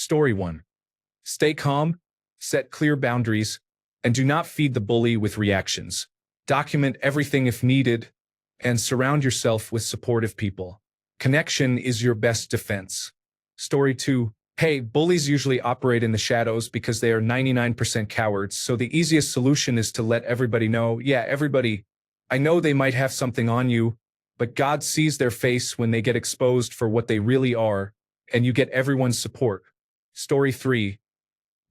Story 1. Stay calm, set clear boundaries, and do not feed the bully with reactions. Document everything if needed, and surround yourself with supportive people. Connection is your best defense. Story 2. Hey, bullies usually operate in the shadows because they are 99% cowards, so the easiest solution is to let everybody know, yeah, everybody, I know they might have something on you, but God sees their face when they get exposed for what they really are, and you get everyone's support. Story 3.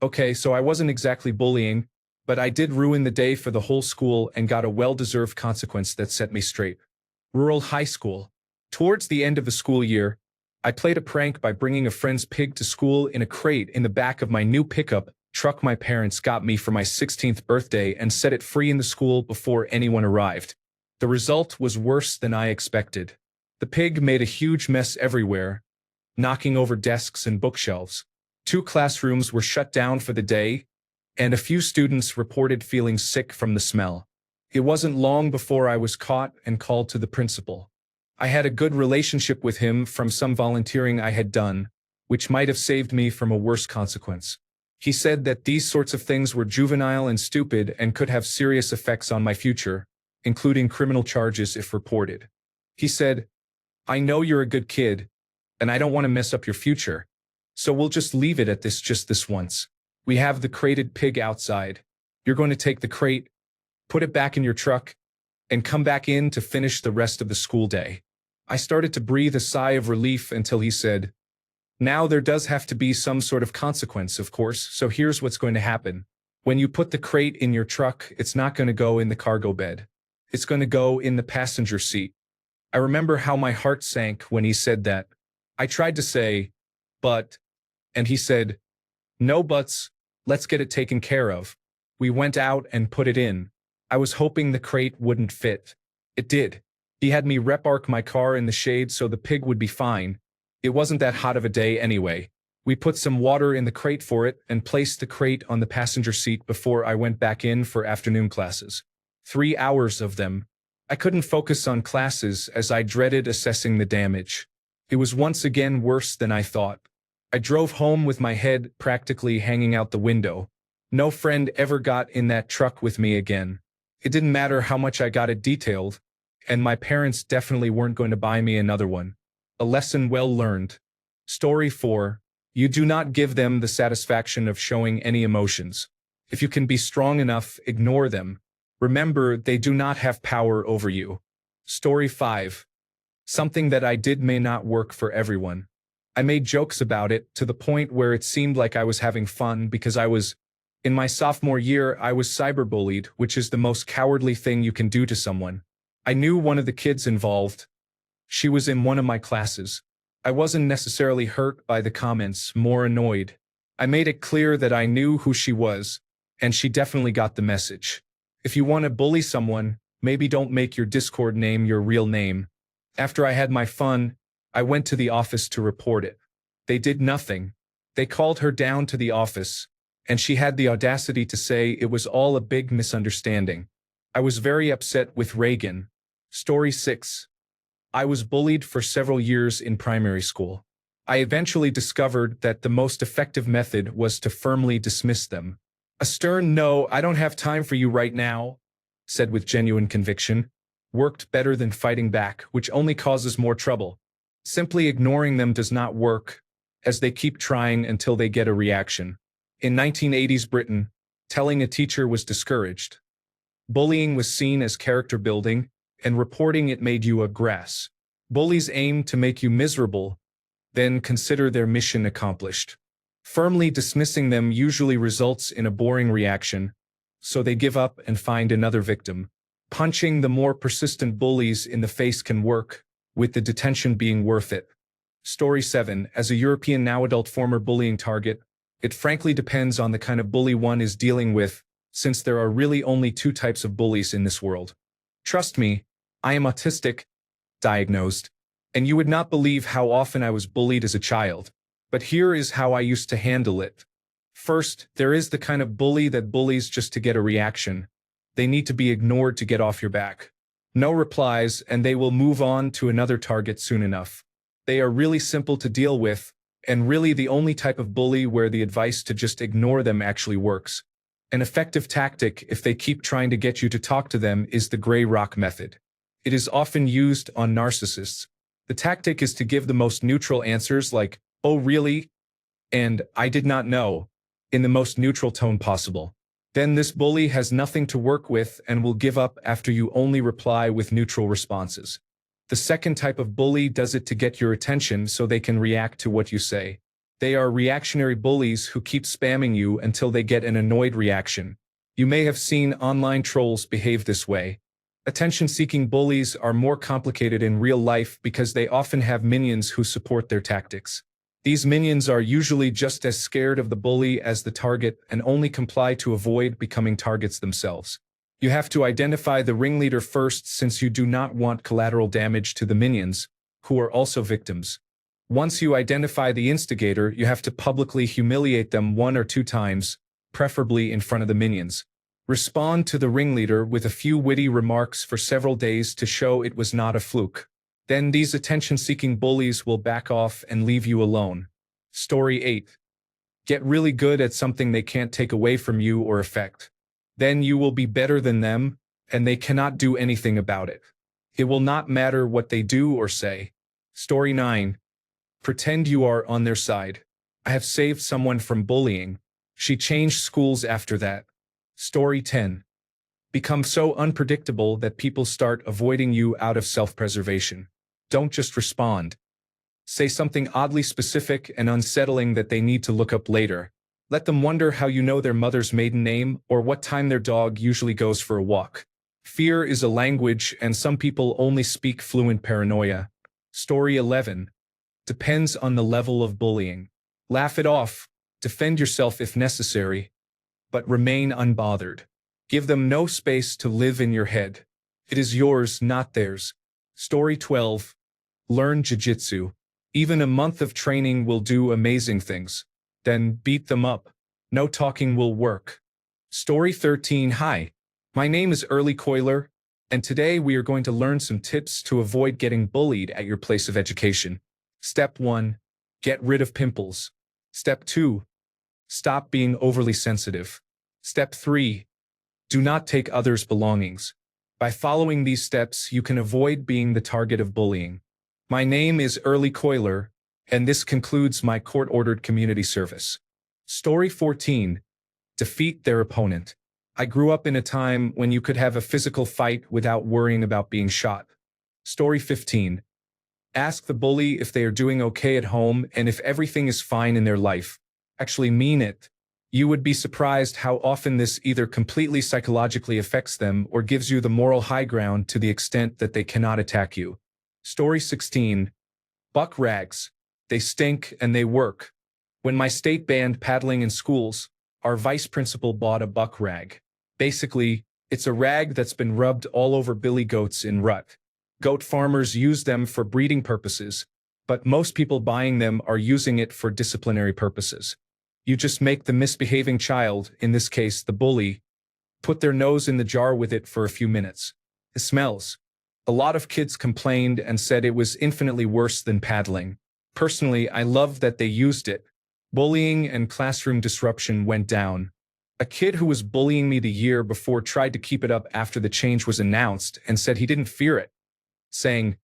Okay, so I wasn't exactly bullying, but I did ruin the day for the whole school and got a well-deserved consequence that set me straight. Rural high school. Towards the end of the school year, I played a prank by bringing a friend's pig to school in a crate in the back of my new pickup truck my parents got me for my 16th birthday and set it free in the school before anyone arrived. The result was worse than I expected. The pig made a huge mess everywhere, knocking over desks and bookshelves. 2 classrooms were shut down for the day, and a few students reported feeling sick from the smell. It wasn't long before I was caught and called to the principal. I had a good relationship with him from some volunteering I had done, which might have saved me from a worse consequence. He said that these sorts of things were juvenile and stupid and could have serious effects on my future, including criminal charges if reported. He said, I know you're a good kid, and I don't want to mess up your future, so we'll just leave it at just this once. We have the crated pig outside. You're going to take the crate, put it back in your truck, and come back in to finish the rest of the school day. I started to breathe a sigh of relief until he said, now there does have to be some sort of consequence, of course, so here's what's going to happen. When you put the crate in your truck, it's not going to go in the cargo bed. It's going to go in the passenger seat. I remember how my heart sank when he said that. I tried to say, but, and he said, no buts, let's get it taken care of. We went out and put it in. I was hoping the crate wouldn't fit. It did. He had me repark my car in the shade so the pig would be fine. It wasn't that hot of a day anyway. We put some water in the crate for it and placed the crate on the passenger seat before I went back in for afternoon classes. 3 hours of them. I couldn't focus on classes as I dreaded assessing the damage. It was once again worse than I thought. I drove home with my head practically hanging out the window. No friend ever got in that truck with me again. It didn't matter how much I got it detailed, and my parents definitely weren't going to buy me another one. A lesson well learned. Story 4. You do not give them the satisfaction of showing any emotions. If you can be strong enough, ignore them. Remember, they do not have power over you. Story 5. Something that I did may not work for everyone. I made jokes about it to the point where it seemed like I was having fun because in my sophomore year, I was cyberbullied, which is the most cowardly thing you can do to someone. I knew one of the kids involved. She was in one of my classes. I wasn't necessarily hurt by the comments, more annoyed. I made it clear that I knew who she was, and she definitely got the message. If you want to bully someone, maybe don't make your Discord name your real name. After I had my fun, I went to the office to report it. They did nothing. They called her down to the office, and she had the audacity to say it was all a big misunderstanding. I was very upset with Reagan. Story 6. I was bullied for several years in primary school. I eventually discovered that the most effective method was to firmly dismiss them. A stern "no, I don't have time for you right now," said with genuine conviction, worked better than fighting back, which only causes more trouble. Simply ignoring them does not work, as they keep trying until they get a reaction. In 1980s Britain, telling a teacher was discouraged. Bullying was seen as character building, and reporting it made you a grass. Bullies aim to make you miserable, then consider their mission accomplished. Firmly dismissing them usually results in a boring reaction, so they give up and find another victim. Punching the more persistent bullies in the face can work, with the detention being worth it. Story 7. As a European now adult former bullying target, it frankly depends on the kind of bully one is dealing with, since there are really only 2 types of bullies in this world. Trust me, I am autistic, diagnosed, and you would not believe how often I was bullied as a child. But here is how I used to handle it. First, there is the kind of bully that bullies just to get a reaction. They need to be ignored to get off your back. No replies, and they will move on to another target soon enough. They are really simple to deal with, and really the only type of bully where the advice to just ignore them actually works. An effective tactic if they keep trying to get you to talk to them is the gray rock method. It is often used on narcissists. The tactic is to give the most neutral answers like, "Oh really?" and "I did not know," in the most neutral tone possible. Then this bully has nothing to work with and will give up after you only reply with neutral responses. The second type of bully does it to get your attention so they can react to what you say. They are reactionary bullies who keep spamming you until they get an annoyed reaction. You may have seen online trolls behave this way. Attention-seeking bullies are more complicated in real life because they often have minions who support their tactics. These minions are usually just as scared of the bully as the target and only comply to avoid becoming targets themselves. You have to identify the ringleader first since you do not want collateral damage to the minions, who are also victims. Once you identify the instigator, you have to publicly humiliate them 1 or 2 times, preferably in front of the minions. Respond to the ringleader with a few witty remarks for several days to show it was not a fluke. Then these attention-seeking bullies will back off and leave you alone. Story 8. Get really good at something they can't take away from you or affect. Then you will be better than them, and they cannot do anything about it. It will not matter what they do or say. Story 9. Pretend you are on their side. I have saved someone from bullying. She changed schools after that. Story 10. Become so unpredictable that people start avoiding you out of self-preservation. Don't just respond. Say something oddly specific and unsettling that they need to look up later. Let them wonder how you know their mother's maiden name or what time their dog usually goes for a walk. Fear is a language, and some people only speak fluent paranoia. Story 11. Depends on the level of bullying. Laugh it off. Defend yourself if necessary. But remain unbothered. Give them no space to live in your head. It is yours, not theirs. Story 12. Learn jiu-jitsu. Even a month of training will do amazing things. Then beat them up. No talking will work. Story 13. Hi, my name is Early Coiler, and today we are going to learn some tips to avoid getting bullied at your place of education. Step 1. Get rid of pimples. Step 2. Stop being overly sensitive. Step 3. Do not take others' belongings. By following these steps, you can avoid being the target of bullying. My name is Early Coiler, and this concludes my court-ordered community service. Story 14. Defeat their opponent. I grew up in a time when you could have a physical fight without worrying about being shot. Story 15. Ask the bully if they are doing okay at home and if everything is fine in their life. Actually mean it. You would be surprised how often this either completely psychologically affects them or gives you the moral high ground to the extent that they cannot attack you. Story 16. Buck rags. They stink and they work. When my state banned paddling in schools, our vice principal bought a buck rag. Basically, it's a rag that's been rubbed all over billy goats in rut. Goat farmers use them for breeding purposes, but most people buying them are using it for disciplinary purposes. You just make the misbehaving child, in this case the bully, put their nose in the jar with it for a few minutes. It smells. A lot of kids complained and said it was infinitely worse than paddling. Personally, I love that they used it. Bullying and classroom disruption went down. A kid who was bullying me the year before tried to keep it up after the change was announced and said he didn't fear it, saying,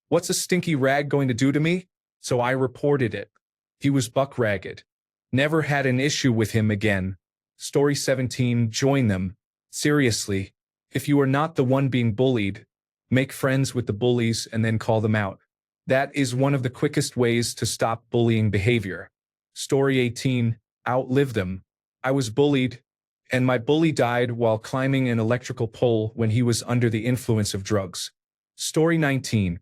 "What's a stinky rag going to do to me?" So I reported it. He was buck ragged. Never had an issue with him again. Story 17. Join them. Seriously, if you are not the one being bullied, make friends with the bullies and then call them out. That is one of the quickest ways to stop bullying behavior. Story 18. Outlive them. I was bullied, and my bully died while climbing an electrical pole when he was under the influence of drugs. Story 19.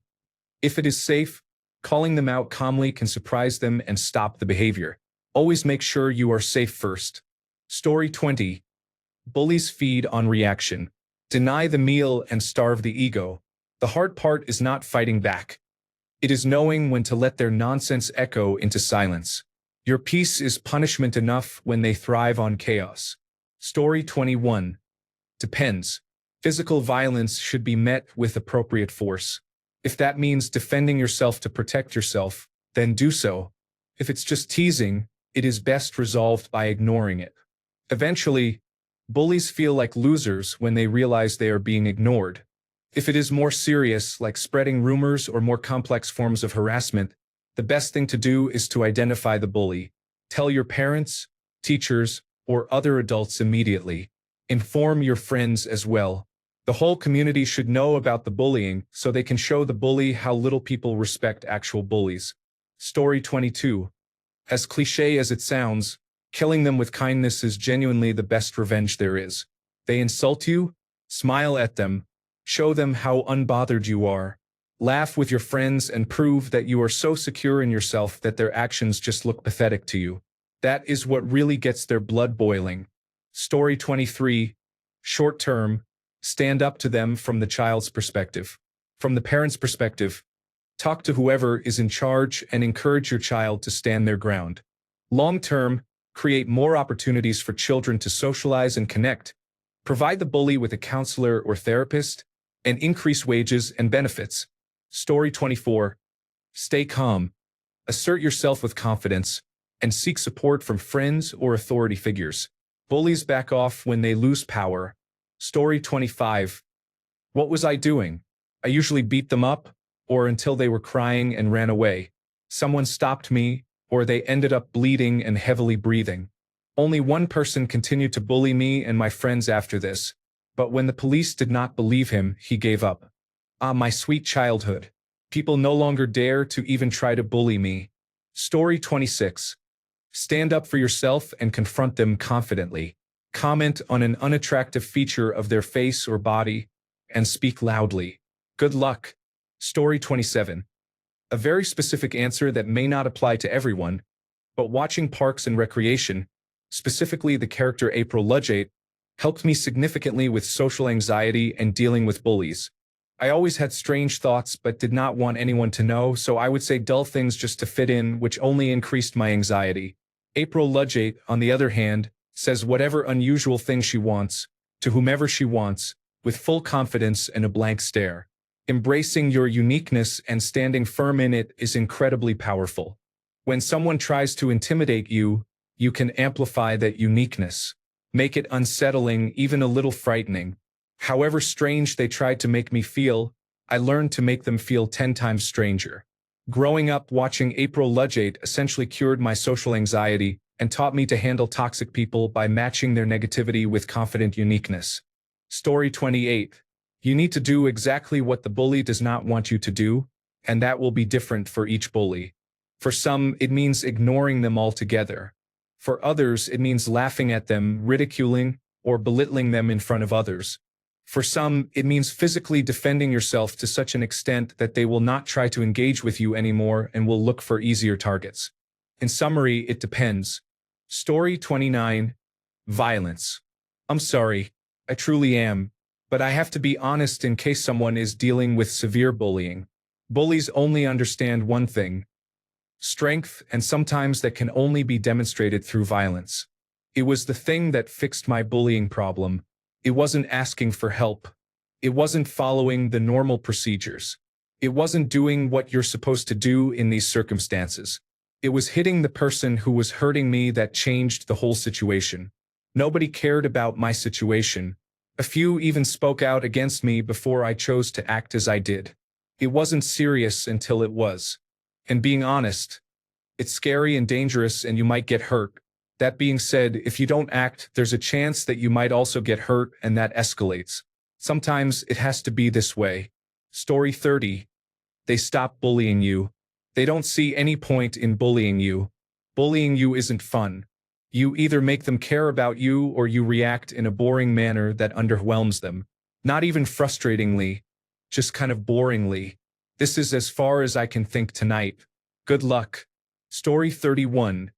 If it is safe, calling them out calmly can surprise them and stop the behavior. Always make sure you are safe first. Story 20. Bullies feed on reaction. Deny the meal and starve the ego. The hard part is not fighting back. It is knowing when to let their nonsense echo into silence. Your peace is punishment enough when they thrive on chaos. Story 21. Depends. Physical violence should be met with appropriate force. If that means defending yourself to protect yourself, then do so. If it's just teasing, it is best resolved by ignoring it. Eventually, bullies feel like losers when they realize they are being ignored. If it is more serious, like spreading rumors or more complex forms of harassment, the best thing to do is to identify the bully. Tell your parents, teachers, or other adults immediately. Inform your friends as well. The whole community should know about the bullying so they can show the bully how little people respect actual bullies. Story 22. As cliché as it sounds, killing them with kindness is genuinely the best revenge there is. They insult you, smile at them, show them how unbothered you are. Laugh with your friends and prove that you are so secure in yourself that their actions just look pathetic to you. That is what really gets their blood boiling. Story 23. Short term, stand up to them from the child's perspective. From the parent's perspective, talk to whoever is in charge and encourage your child to stand their ground. Long term, create more opportunities for children to socialize and connect. Provide the bully with a counselor or therapist, and increase wages and benefits. Story 24. Stay calm. Assert yourself with confidence, and seek support from friends or authority figures. Bullies back off when they lose power. Story 25. What was I doing? I usually beat them up, or until they were crying and ran away. Someone stopped me, or they ended up bleeding and heavily breathing. Only one person continued to bully me and my friends after this, but when the police did not believe him, he gave up. Ah, my sweet childhood. People no longer dare to even try to bully me. Story 26. Stand up for yourself and confront them confidently. Comment on an unattractive feature of their face or body, and speak loudly. Good luck. Story 27. A very specific answer that may not apply to everyone, but watching Parks and Recreation, specifically the character April Ludgate, helped me significantly with social anxiety and dealing with bullies. I always had strange thoughts but did not want anyone to know, so I would say dull things just to fit in, which only increased my anxiety. April Ludgate, on the other hand, says whatever unusual thing she wants, to whomever she wants, with full confidence and a blank stare. Embracing your uniqueness and standing firm in it is incredibly powerful. When someone tries to intimidate you, you can amplify that uniqueness. Make it unsettling, even a little frightening. However strange they tried to make me feel, I learned to make them feel 10 times stranger. Growing up watching April Ludgate essentially cured my social anxiety and taught me to handle toxic people by matching their negativity with confident uniqueness. Story 28. You need to do exactly what the bully does not want you to do, and that will be different for each bully. For some, it means ignoring them altogether. For others, it means laughing at them, ridiculing, or belittling them in front of others. For some, it means physically defending yourself to such an extent that they will not try to engage with you anymore and will look for easier targets. In summary, it depends. Story 29. Violence. I'm sorry, I truly am, but I have to be honest in case someone is dealing with severe bullying. Bullies only understand one thing: strength, and sometimes that can only be demonstrated through violence. It was the thing that fixed my bullying problem. It wasn't asking for help. It wasn't following the normal procedures. It wasn't doing what you're supposed to do in these circumstances. It was hitting the person who was hurting me that changed the whole situation. Nobody cared about my situation. A few even spoke out against me before I chose to act as I did. It wasn't serious until it was. And being honest, it's scary and dangerous and you might get hurt. That being said, if you don't act, there's a chance that you might also get hurt, and that escalates. Sometimes it has to be this way. Story 30. They stop bullying you. They don't see any point in bullying you. Bullying you isn't fun. You either make them care about you or you react in a boring manner that underwhelms them. Not even frustratingly, just kind of boringly. This is as far as I can think tonight. Good luck. Story 31.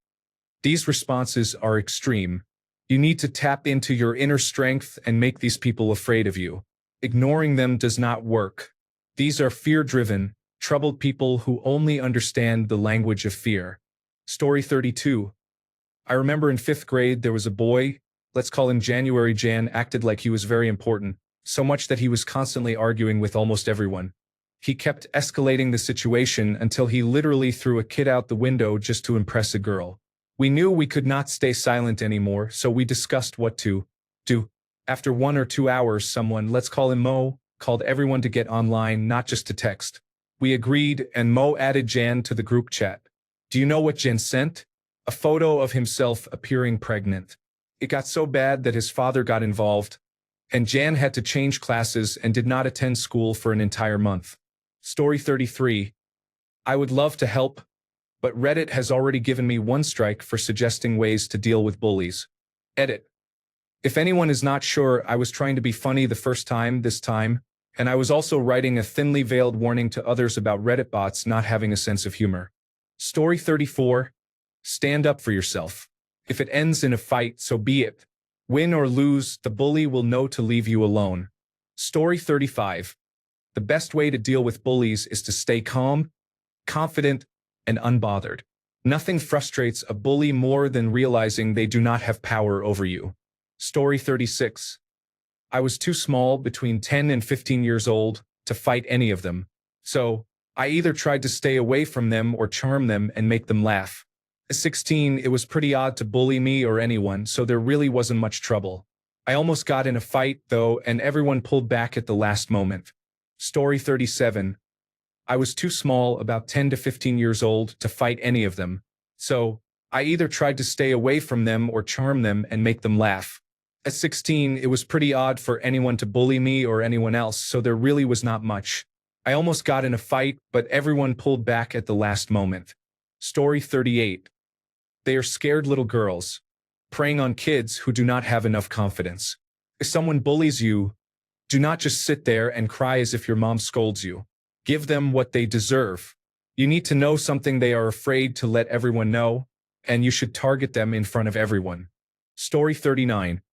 These responses are extreme. You need to tap into your inner strength and make these people afraid of you. Ignoring them does not work. These are fear-driven, troubled people who only understand the language of fear. Story 32. I remember in 5th grade there was a boy, let's call him January Jan, acted like he was very important, so much that he was constantly arguing with almost everyone. He kept escalating the situation until he literally threw a kid out the window just to impress a girl. We knew we could not stay silent anymore, so we discussed what to do. After 1 or 2 hours, someone, let's call him Mo, called everyone to get online, not just to text. We agreed, and Mo added Jan to the group chat. Do you know what Jan sent? A photo of himself appearing pregnant. It got so bad that his father got involved, and Jan had to change classes and did not attend school for an entire month. Story 33. I would love to help, but Reddit has already given me 1 strike for suggesting ways to deal with bullies. Edit. If anyone is not sure, I was trying to be funny the first time this time, and I was also writing a thinly veiled warning to others about Reddit bots not having a sense of humor. Story 34. Stand up for yourself. If it ends in a fight, so be it. Win or lose, the bully will know to leave you alone. Story 35. The best way to deal with bullies is to stay calm, confident, and unbothered. Nothing frustrates a bully more than realizing they do not have power over you. Story 36. I was too small, between 10 and 15 years old, to fight any of them. So, I either tried to stay away from them or charm them and make them laugh. At 16, it was pretty odd to bully me or anyone, so there really wasn't much trouble. I almost got in a fight, though, and everyone pulled back at the last moment. Story 37. I was too small, about 10 to 15 years old, to fight any of them. So, I either tried to stay away from them or charm them and make them laugh. At 16, it was pretty odd for anyone to bully me or anyone else, so there really was not much. I almost got in a fight, but everyone pulled back at the last moment. Story 38. They are scared little girls, preying on kids who do not have enough confidence. If someone bullies you, do not just sit there and cry as if your mom scolds you. Give them what they deserve. You need to know something they are afraid to let everyone know, and you should target them in front of everyone. Story 39.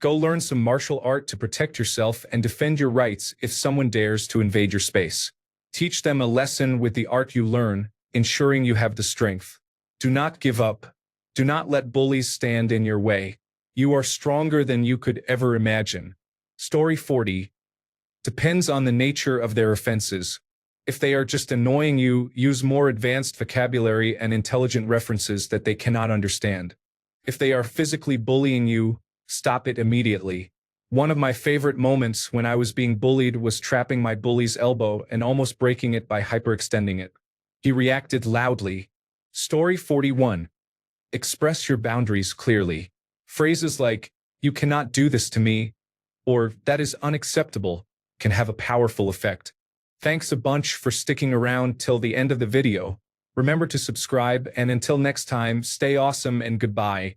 Go learn some martial art to protect yourself and defend your rights if someone dares to invade your space. Teach them a lesson with the art you learn, ensuring you have the strength. Do not give up. Do not let bullies stand in your way. You are stronger than you could ever imagine. Story 40. Depends on the nature of their offenses. If they are just annoying you, use more advanced vocabulary and intelligent references that they cannot understand. If they are physically bullying you, stop it immediately. One of my favorite moments when I was being bullied was trapping my bully's elbow and almost breaking it by hyperextending it. He reacted loudly. Story 41. Express your boundaries clearly. Phrases like, "You cannot do this to me," or "that is unacceptable," can have a powerful effect. Thanks a bunch for sticking around till the end of the video. Remember to subscribe, and until next time, stay awesome and goodbye.